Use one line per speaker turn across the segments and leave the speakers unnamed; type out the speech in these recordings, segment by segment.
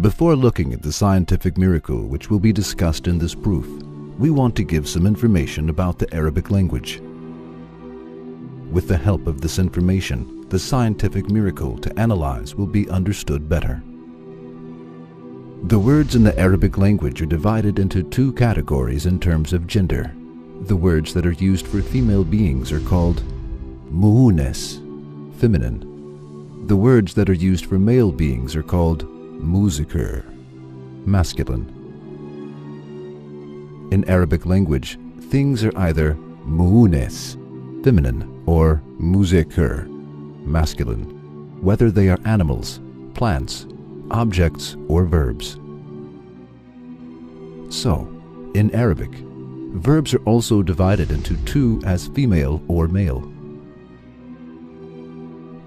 Before looking at the scientific miracle which will be discussed in this proof, we want to give some information about the Arabic language. With the help of this information, the scientific miracle to analyze will be understood better. The words in the Arabic language are divided into two categories in terms of gender. The words that are used for female beings are called mu'unas, feminine. The words that are used for male beings are called muzakkar, masculine. In Arabic language, things are either mu'unas, feminine, or muzakkar, masculine, whether they are animals, plants, objects, or verbs. So, in Arabic, verbs are also divided into two as female or male.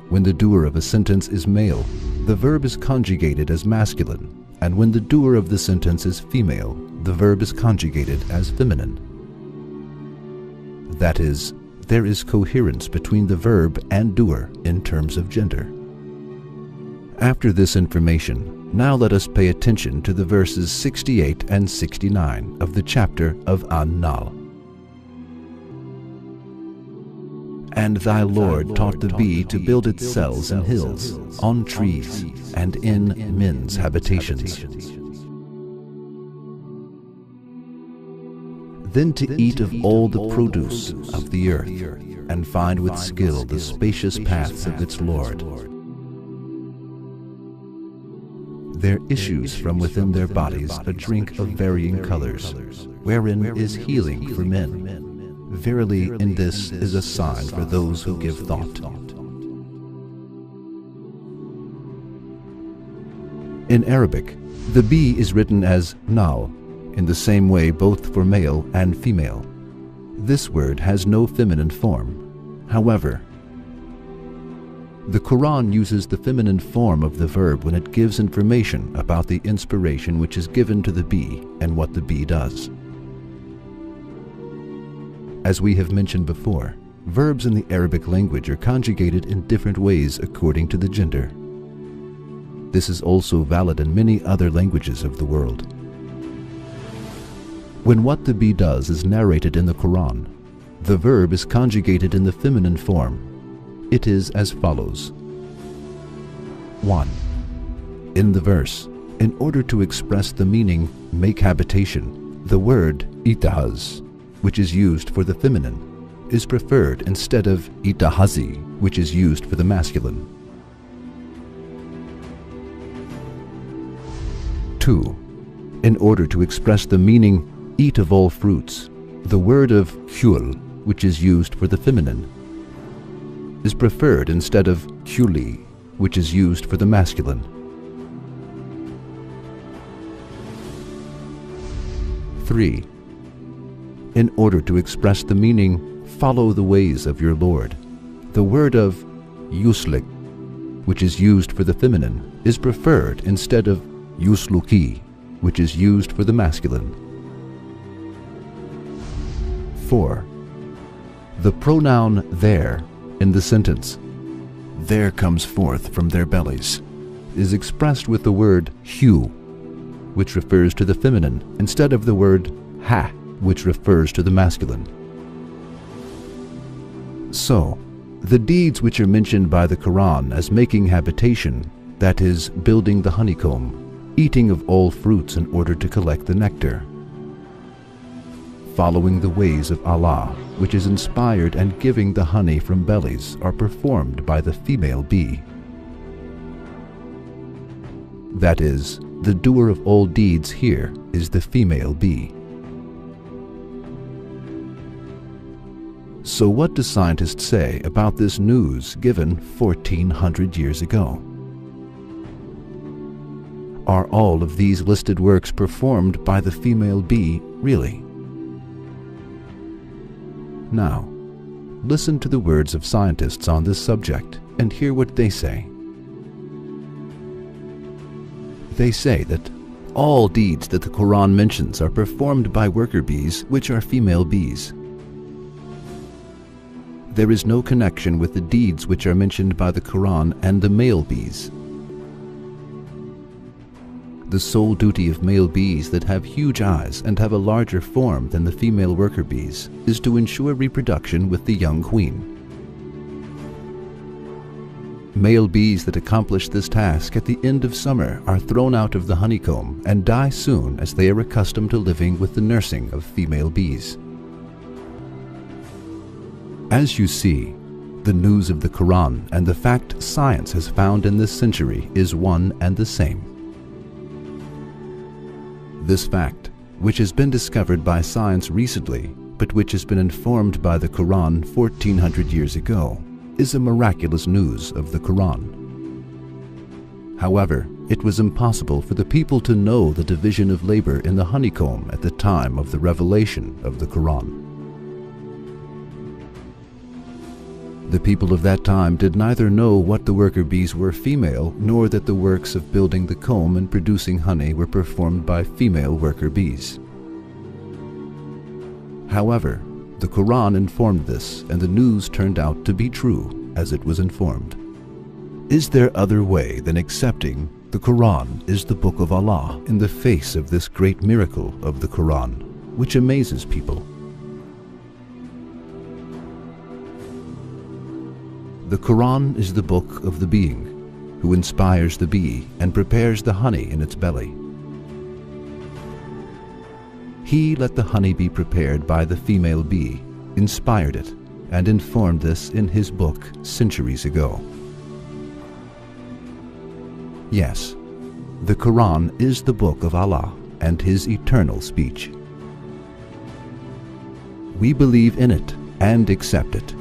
When the doer of a sentence is male, the verb is conjugated as masculine, and when the doer of the sentence is female, the verb is conjugated as feminine. That is, there is coherence between the verb and doer in terms of gender. After this information, now let us pay attention to the verses 68 and 69 of the chapter of An-Nahl. And thy Lord taught the bee to build its cells in hills, on trees, and in men's habitations. Then to eat of all the produce of the earth, and find with skill the spacious paths of its Lord. There issues from within their bodies a drink of varying colors, wherein is healing for men. Verily, in this is a sign for those who give thought. In Arabic, the bee is written as nahl, in the same way both for male and female. This word has no feminine form. However, the Quran uses the feminine form of the verb when it gives information about the inspiration which is given to the bee and what the bee does. As we have mentioned before, verbs in the Arabic language are conjugated in different ways according to the gender. This is also valid in many other languages of the world. When what the bee does is narrated in the Quran, the verb is conjugated in the feminine form. It is as follows. 1. In the verse, in order to express the meaning make habitation, the word itahaz, which is used for the feminine, is preferred instead of itahazi, which is used for the masculine. 2. In order to express the meaning eat of all fruits, the word of kul, which is used for the feminine, is preferred instead of kuli, which is used for the masculine. 3. In order to express the meaning follow the ways of your Lord, the word of yuslik, which is used for the feminine, is preferred instead of yusluki, which is used for the masculine. 4. The pronoun there in the sentence, there comes forth from their bellies, is expressed with the word hu, which refers to the feminine, instead of the word ha, which refers to the masculine. So, the deeds which are mentioned by the Quran as making habitation, that is, building the honeycomb, eating of all fruits in order to collect the nectar, following the ways of Allah, which is inspired and giving the honey from bellies, are performed by the female bee. That is, the doer of all deeds here is the female bee. So what do scientists say about this news given 1400 years ago? Are all of these listed works performed by the female bee really? Now, listen to the words of scientists on this subject and hear what they say. They say that all deeds that the Quran mentions are performed by worker bees, which are female bees. There is no connection with the deeds which are mentioned by the Quran and the male bees. The sole duty of male bees that have huge eyes and have a larger form than the female worker bees is to ensure reproduction with the young queen. Male bees that accomplish this task at the end of summer are thrown out of the honeycomb and die soon, as they are accustomed to living with the nursing of female bees. As you see, the news of the Quran and the fact science has found in this century is one and the same. This fact, which has been discovered by science recently, but which has been informed by the Quran 1400 years ago, is a miraculous news of the Quran. However, it was impossible for the people to know the division of labor in the honeycomb at the time of the revelation of the Quran. The people of that time did neither know what the worker bees were female, nor that the works of building the comb and producing honey were performed by female worker bees. However, the Quran informed this, and the news turned out to be true as it was informed. Is there other way than accepting the Quran is the book of Allah in the face of this great miracle of the Quran, which amazes people? The Quran is the book of the being, who inspires the bee and prepares the honey in its belly. He let the honey be prepared by the female bee, inspired it, and informed this in his book centuries ago. Yes, the Quran is the book of Allah and His eternal speech. We believe in it and accept it.